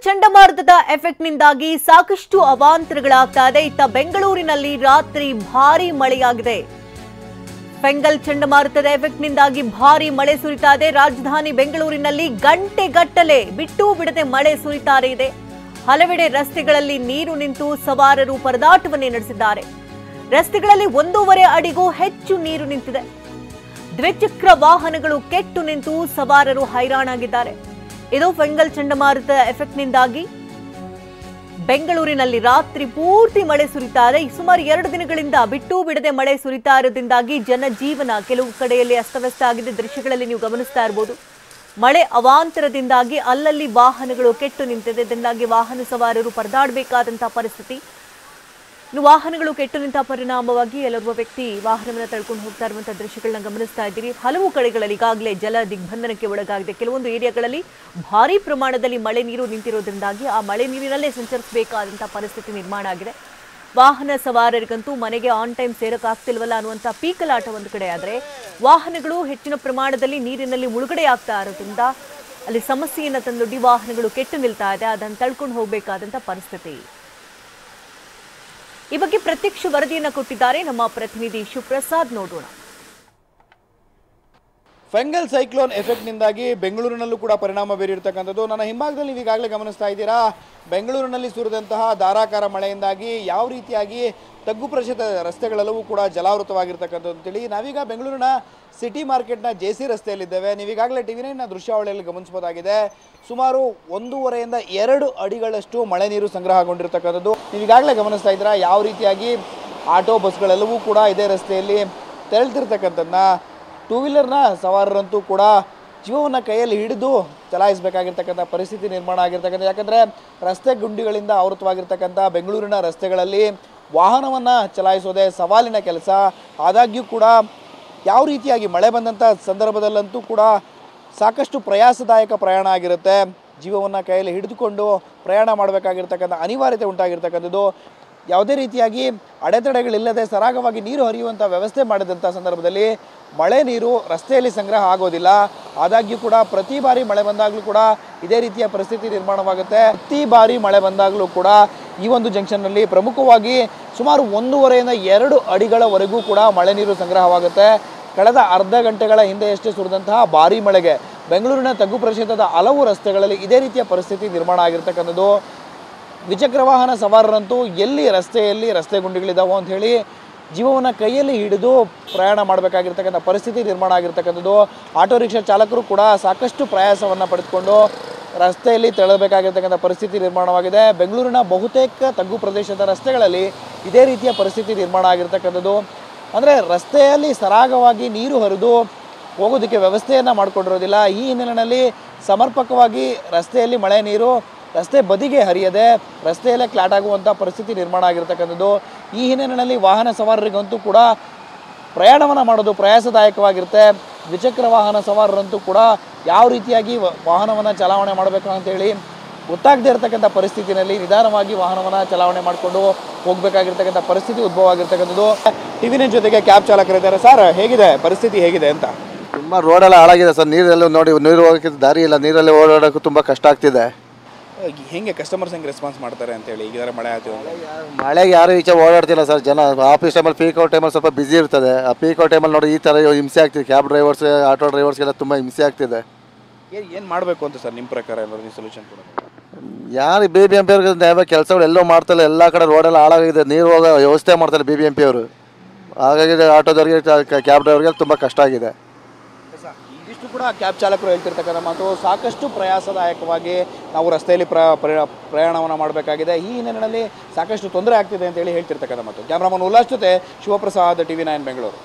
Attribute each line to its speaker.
Speaker 1: ಚಂಡಮಾರುತದ ಎಫೆಕ್ಟ್ನಿಂದಾಗಿ ಸಾಕಷ್ಟು ಅವಾಂತರಗಳಾಗ್ತಾ ಇದೆ. ಇತ್ತ ಬೆಂಗಳೂರಿನಲ್ಲಿ ರಾತ್ರಿ ಭಾರೀ ಮಳೆಯಾಗಿದೆ. ಫೆಂಗಲ್ ಚಂಡಮಾರುತದ ಎಫೆಕ್ಟ್ನಿಂದಾಗಿ ಭಾರೀ ಮಳೆ ಸುರಿತಾ ಇದೆ. ರಾಜಧಾನಿ ಬೆಂಗಳೂರಿನಲ್ಲಿ ಗಂಟೆಗಟ್ಟಲೆ ಬಿಟ್ಟು ಬಿಡದೆ ಮಳೆ ಸುರಿತಾ ಇದೆ. ಹಲವೆಡೆ ರಸ್ತೆಗಳಲ್ಲಿ ನೀರು ನಿಂತು ಸವಾರರು ಪರದಾಟವನ್ನೇ ನಡೆಸಿದ್ದಾರೆ. ರಸ್ತೆಗಳಲ್ಲಿ 1.5 ಅಡಿಗೂ ಹೆಚ್ಚು ನೀರು ನಿಂತಿದೆ. ದ್ವಿಚಕ್ರ ವಾಹನಗಳು ಕೆಟ್ಟು ನಿಂತು ಸವಾರರು ಹೈರಾಣಾಗಿದ್ದಾರೆ. ಇದು ಫೆಂಗಲ್ ಚಂಡಮಾರುತ ಎಫೆಕ್ಟ್ನಿಂದಾಗಿ ಬೆಂಗಳೂರಿನಲ್ಲಿ ರಾತ್ರಿ ಪೂರ್ತಿ ಮಳೆ ಸುರಿತಾ ಇದೆ. ಸುಮಾರು 2 ದಿನಗಳಿಂದ ಬಿಟ್ಟು ಬಿಡದೆ ಮಳೆ ಸುರಿತಾ ಇರೋದ್ರಿಂದಾಗಿ ಜನಜೀವನ ಕೆಲವು ಕಡೆಯಲ್ಲಿ ಅಸ್ತವ್ಯಸ್ತ ಆಗಿದೆ. ದೃಶ್ಯಗಳಲ್ಲಿ ನೀವು ಗಮನಿಸ್ತಾ ಇರಬಹುದು. ಮಳೆ ಅವಾಂತರದಿಂದಾಗಿ ಅಲ್ಲಲ್ಲಿ ವಾಹನಗಳು ಕೆಟ್ಟು ನಿಂತಿದೆ. ಇದರಿಂದಾಗಿ ವಾಹನ ಸವಾರರು ಪರದಾಡಬೇಕಾದಂತಹ ಪರಿಸ್ಥಿತಿ. ಇನ್ನು ವಾಹನಗಳು ಕೆಟ್ಟು ನಿಂತ ಪರಿಣಾಮವಾಗಿ ಎಲ್ಲೋರ್ವ ವ್ಯಕ್ತಿ ವಾಹನವನ್ನು ತಳ್ಕೊಂಡು ಹೋಗ್ತಾ ಇರುವಂತಹ ದೃಶ್ಯಗಳನ್ನ ಗಮನಿಸ್ತಾ ಇದ್ದೀರಿ. ಹಲವು ಕಡೆಗಳಲ್ಲಿ ಈಗಾಗಲೇ ಜಲ ದಿಗ್ಬಂಧನಕ್ಕೆ ಒಳಗಾಗಿದೆ. ಕೆಲವೊಂದು ಏರಿಯಾಗಳಲ್ಲಿ ಭಾರೀ ಪ್ರಮಾಣದಲ್ಲಿ ಮಳೆ ನೀರು ನಿಂತಿರೋದ್ರಿಂದಾಗಿ ಆ ಮಳೆ ನೀರಿನಲ್ಲೇ ಸಂಚರಿಸಬೇಕಾದಂತಹ ಪರಿಸ್ಥಿತಿ ನಿರ್ಮಾಣ ಆಗಿದೆ. ವಾಹನ ಸವಾರರಿಗಂತೂ ಮನೆಗೆ ಆನ್ ಟೈಮ್ ಸೇರಕ್ಕಾಗ್ತಿಲ್ವಲ್ಲ ಅನ್ನುವಂಥ ಪೀಕಲಾಟ ಒಂದು ಕಡೆ ಆದರೆ, ವಾಹನಗಳು ಹೆಚ್ಚಿನ ಪ್ರಮಾಣದಲ್ಲಿ ನೀರಿನಲ್ಲಿ ಮುಳುಗಡೆ ಆಗ್ತಾ ಇರೋದ್ರಿಂದ ಅಲ್ಲಿ ಸಮಸ್ಯೆಯನ್ನು ತಂದೊಡ್ಡಿ ವಾಹನಗಳು ಕೆಟ್ಟು ನಿಲ್ತಾ ಇದೆ. ಅದನ್ನು ತಳ್ಕೊಂಡು ಹೋಗಬೇಕಾದಂಥ ಪರಿಸ್ಥಿತಿ. ಈ ಬಗ್ಗೆ ಪ್ರತ್ಯಕ್ಷ ವರದಿಯನ್ನು ಕೊಟ್ಟಿದ್ದಾರೆ ನಮ್ಮ ಪ್ರತಿನಿಧಿ ಶಿವಪ್ರಸಾದ್. ನೋಡೋಣ.
Speaker 2: ಫೆಂಗಲ್ ಸೈಕ್ಲೋನ್ ಎಫೆಕ್ಟ್ನಿಂದಾಗಿ ಬೆಂಗಳೂರಿನಲ್ಲೂ ಕೂಡ ಪರಿಣಾಮ ಬೀರಿರ್ತಕ್ಕಂಥದ್ದು. ನನ್ನ ಹಿಂಭಾಗದಲ್ಲಿ ನೀವು ಈಗಾಗಲೇ ಗಮನಿಸ್ತಾ ಇದ್ದೀರಾ. ಬೆಂಗಳೂರಿನಲ್ಲಿ ಸುರಿದಂತಹ ಧಾರಾಕಾರ ಮಳೆಯಿಂದಾಗಿ ಯಾವ ರೀತಿಯಾಗಿ ತಗ್ಗು ಪ್ರದೇಶದ ರಸ್ತೆಗಳೆಲ್ಲವೂ ಕೂಡ ಜಲಾವೃತವಾಗಿರ್ತಕ್ಕಂಥದ್ದು ಅಂತೇಳಿ ನಾವೀಗ ಬೆಂಗಳೂರಿನ ಸಿಟಿ ಮಾರ್ಕೆಟ್ನ JC ರಸ್ತೆಯಲ್ಲಿದ್ದೇವೆ. ನೀವೀಗಾಗಲೇ TV9ನ ದೃಶ್ಯಾವಳಿಯಲ್ಲಿ ಗಮನಿಸಬಹುದಾಗಿದೆ. ಸುಮಾರು 1.5 ಇಂದ 2 ಅಡಿಗಳಷ್ಟು ಮಳೆ ನೀರು ಸಂಗ್ರಹಗೊಂಡಿರ್ತಕ್ಕಂಥದ್ದು ನೀವೀಗಾಗಲೇ ಗಮನಿಸ್ತಾ ಇದ್ದೀರಾ. ಯಾವ ರೀತಿಯಾಗಿ ಆಟೋ ಬಸ್ಗಳೆಲ್ಲವೂ ಕೂಡ ಇದೇ ರಸ್ತೆಯಲ್ಲಿ ತೆರಳ್ತಿರ್ತಕ್ಕಂಥದ್ದನ್ನ, ಟೂ ವೀಲರ್ನ ಸವಾರರಂತೂ ಕೂಡ ಜೀವವನ್ನು ಕೈಯಲ್ಲಿ ಹಿಡಿದು ಚಲಾಯಿಸಬೇಕಾಗಿರ್ತಕ್ಕಂಥ ಪರಿಸ್ಥಿತಿ ನಿರ್ಮಾಣ ಆಗಿರ್ತಕ್ಕಂಥ. ಯಾಕಂದರೆ ರಸ್ತೆ ಗುಂಡಿಗಳಿಂದ ಆವೃತವಾಗಿರ್ತಕ್ಕಂಥ ಬೆಂಗಳೂರಿನ ರಸ್ತೆಗಳಲ್ಲಿ ವಾಹನವನ್ನು ಚಲಾಯಿಸೋದೇ ಸವಾಲಿನ ಕೆಲಸ. ಆದಾಗ್ಯೂ ಕೂಡ ಯಾವ ರೀತಿಯಾಗಿ ಮಳೆ ಬಂದಂಥ ಸಂದರ್ಭದಲ್ಲಂತೂ ಕೂಡ ಸಾಕಷ್ಟು ಪ್ರಯಾಸದಾಯಕ ಪ್ರಯಾಣ ಆಗಿರುತ್ತೆ. ಜೀವವನ್ನು ಕೈಯಲ್ಲಿ ಹಿಡಿದುಕೊಂಡು ಪ್ರಯಾಣ ಮಾಡಬೇಕಾಗಿರ್ತಕ್ಕಂಥ ಅನಿವಾರ್ಯತೆ ಉಂಟಾಗಿರ್ತಕ್ಕಂಥದ್ದು. ಯಾವುದೇ ರೀತಿಯಾಗಿ ಅಡೆತಡೆಗಳಿಲ್ಲದೆ ಸರಾಗವಾಗಿ ನೀರು ಹರಿಯುವಂಥ ವ್ಯವಸ್ಥೆ ಮಾಡಿದಂಥ ಸಂದರ್ಭದಲ್ಲಿ ಮಳೆ ನೀರು ರಸ್ತೆಯಲ್ಲಿ ಸಂಗ್ರಹ ಆಗೋದಿಲ್ಲ. ಆದಾಗ್ಯೂ ಕೂಡ ಪ್ರತಿ ಬಾರಿ ಮಳೆ ಬಂದಾಗಲೂ ಕೂಡ ಇದೇ ರೀತಿಯ ಪರಿಸ್ಥಿತಿ ನಿರ್ಮಾಣವಾಗುತ್ತೆ. ಪ್ರತಿ ಬಾರಿ ಮಳೆ ಬಂದಾಗಲೂ ಕೂಡ ಈ ಒಂದು ಜಂಕ್ಷನ್ನಲ್ಲಿ ಪ್ರಮುಖವಾಗಿ ಸುಮಾರು 1.5 ಇಂದ 2 ಅಡಿಗಳವರೆಗೂ ಕೂಡ ಮಳೆ ನೀರು ಸಂಗ್ರಹವಾಗುತ್ತೆ. ಕಳೆದ ಅರ್ಧ ಗಂಟೆಗಳ ಹಿಂದೆಯಷ್ಟೇ ಸುರಿದಂತಹ ಭಾರೀ ಮಳೆಗೆ ಬೆಂಗಳೂರಿನ ತಗ್ಗು ಪ್ರದೇಶದ ಹಲವು ರಸ್ತೆಗಳಲ್ಲಿ ಇದೇ ರೀತಿಯ ಪರಿಸ್ಥಿತಿ ನಿರ್ಮಾಣ ಆಗಿರ್ತಕ್ಕಂಥದ್ದು. ದ್ವಿಚಕ್ರ ವಾಹನ ಸವಾರರಂತೂ ಎಲ್ಲಿ ರಸ್ತೆಯಲ್ಲಿ ರಸ್ತೆ ಗುಂಡಿಗಳಿದ್ದಾವೋ ಅಂತ ಹೇಳಿ ಜೀವವನ್ನು ಕೈಯಲ್ಲಿ ಹಿಡಿದು ಪ್ರಯಾಣ ಮಾಡಬೇಕಾಗಿರ್ತಕ್ಕಂಥ ಪರಿಸ್ಥಿತಿ ನಿರ್ಮಾಣ ಆಗಿರ್ತಕ್ಕಂಥದ್ದು. ಆಟೋ ರಿಕ್ಷಾ ಚಾಲಕರು ಕೂಡ ಸಾಕಷ್ಟು ಪ್ರಯಾಸವನ್ನು ಪಡೆದುಕೊಂಡು ರಸ್ತೆಯಲ್ಲಿ ತೆರಳಬೇಕಾಗಿರ್ತಕ್ಕಂಥ ಪರಿಸ್ಥಿತಿ ನಿರ್ಮಾಣವಾಗಿದೆ. ಬೆಂಗಳೂರಿನ ಬಹುತೇಕ ತಗ್ಗು ಪ್ರದೇಶದ ರಸ್ತೆಗಳಲ್ಲಿ ಇದೇ ರೀತಿಯ ಪರಿಸ್ಥಿತಿ ನಿರ್ಮಾಣ ಆಗಿರ್ತಕ್ಕಂಥದ್ದು. ಅಂದರೆ ರಸ್ತೆಯಲ್ಲಿ ಸರಾಗವಾಗಿ ನೀರು ಹರಿದು ಹೋಗೋದಕ್ಕೆ ವ್ಯವಸ್ಥೆಯನ್ನು ಮಾಡಿಕೊಂಡಿರೋದಿಲ್ಲ. ಈ ಹಿನ್ನೆಲೆಯಲ್ಲಿ ಸಮರ್ಪಕವಾಗಿ ರಸ್ತೆಯಲ್ಲಿ ಮಳೆ ನೀರು ರಸ್ತೆ ಬದಿಗೆ ಹರಿಯದೆ ರಸ್ತೆಯಲ್ಲೇ ಕ್ಲಾಟ್ ಆಗುವಂಥ ಪರಿಸ್ಥಿತಿ ನಿರ್ಮಾಣ ಆಗಿರ್ತಕ್ಕಂಥದ್ದು. ಈ ಹಿನ್ನೆಲೆಯಲ್ಲಿ ವಾಹನ ಸವಾರರಿಗಂತೂ ಕೂಡ ಪ್ರಯಾಣವನ್ನು ಮಾಡೋದು ಪ್ರಯಾಸದಾಯಕವಾಗಿರುತ್ತೆ. ದ್ವಿಚಕ್ರ ವಾಹನ ಸವಾರರಂತೂ ಕೂಡ ಯಾವ ರೀತಿಯಾಗಿ ವಾಹನವನ್ನು ಚಲಾವಣೆ ಮಾಡಬೇಕು ಅಂತೇಳಿ ಗೊತ್ತಾಗದೇ ಇರತಕ್ಕಂಥ ಪರಿಸ್ಥಿತಿನಲ್ಲಿ ನಿಧಾನವಾಗಿ ವಾಹನವನ್ನು ಚಲಾವಣೆ ಮಾಡಿಕೊಂಡು ಹೋಗಬೇಕಾಗಿರ್ತಕ್ಕಂಥ ಪರಿಸ್ಥಿತಿ ಉದ್ಭವ ಆಗಿರ್ತಕ್ಕಂಥದ್ದು. TV9 ಜೊತೆಗೆ ಕ್ಯಾಬ್ ಚಾಲಕರಿದ್ದಾರೆ. ಸರ್, ಹೇಗಿದೆ ಪರಿಸ್ಥಿತಿ, ಹೇಗಿದೆ ಅಂತ?
Speaker 3: ತುಂಬ ರೋಡೆಲ್ಲ ಹಾಳಾಗಿದೆ ಸರ್. ನೀರೆಲ್ಲ ನೋಡಿ, ನೀರು ಹೋಗೋಕ್ಕೆ ದಾರಿ ಇಲ್ಲ. ನೀರಲ್ಲಿ ಓಡಾಡೋಕ್ಕೂ ತುಂಬ ಕಷ್ಟ ಆಗ್ತಿದೆ.
Speaker 2: ಹೆಂಗೆ ಕಸ್ಟಮರ್ಸ್ ಹೆಂಗೆ ರೆಸ್ಪಾನ್ಸ್ ಮಾಡ್ತಾರೆ ಅಂತೇಳಿ ಈಗ ಮಳೆ ಆಗ್ತಿದೆ?
Speaker 3: ಮಳೆಗೆ ಯಾರು ಈಚೆ ಓಡಾಡ್ತಿಲ್ಲ ಸರ್. ಜನ ಆಫೀಸ್ ಟೈಮಲ್ಲಿ ಪೀಕ್ ಔಟ್ ಟೈಮಲ್ಲಿ ಸ್ವಲ್ಪ ಬಿಸಿ ಇರ್ತದೆ. ಆ ಪೀಕ್ ಔಟ್ ಟೈಮಲ್ಲಿ ನೋಡಿ ಈ ಥರ ಹಿಂಸೆ ಆಗ್ತಿದೆ. ಕ್ಯಾಬ್ ಡ್ರೈವರ್ಸ್, ಆಟೋ ಡ್ರೈವರ್ಸ್ಗೆಲ್ಲ ತುಂಬ ಹಿಂಸೆ ಆಗ್ತಿದೆ.
Speaker 2: ಏನು ಮಾಡಬೇಕು ಅಂತ ಸರ್ ನಿಮ್ಮ ಪ್ರಕಾರ ಏನಾದ್ರು ಸೊಲ್ಯೂಷನ್ ಕೊಡೋದು?
Speaker 3: ಯಾರು BBMP ಅವ್ರಿಗೆ ಕೆಲಸಗಳು ಎಲ್ಲೋ ಮಾಡ್ತಾರೆ. ಎಲ್ಲ ಕಡೆ ರೋಡೆಲ್ಲ ಹಾಳಾಗಿದೆ. ನೀರು ಹೋಗೋ ವ್ಯವಸ್ಥೆ ಮಾಡ್ತಾರೆ BBMP ಅವರು. ಹಾಗಾಗಿ ಆಟೋದವ್ರಿಗೆ, ಕ್ಯಾಬ್ ಡ್ರೈವರ್ಗೆ ತುಂಬ ಕಷ್ಟ ಆಗಿದೆ.
Speaker 2: ಇದಿಷ್ಟು ಕೂಡ ಕ್ಯಾಬ್ ಚಾಲಕರು ಹೇಳ್ತಿರ್ತಕ್ಕಂಥ ಮಾತು. ಸಾಕಷ್ಟು ಪ್ರಯಾಸದಾಯಕವಾಗಿ ನಾವು ರಸ್ತೆಯಲ್ಲಿ ಪ್ರಯಾಣವನ್ನು ಮಾಡಬೇಕಾಗಿದೆ. ಈ ಹಿನ್ನೆಲೆಯಲ್ಲಿ ಸಾಕಷ್ಟು ತೊಂದರೆ ಆಗ್ತಿದೆ ಅಂತೇಳಿ ಹೇಳ್ತಿರ್ತಕ್ಕಂಥ ಮಾತು. ಕ್ಯಾಮ್ರಾಮನ್ ಉಲ್ಲಾಸ್ ಜೊತೆ ಶಿವಪ್ರಸಾದ್, TV9 ಬೆಂಗಳೂರು.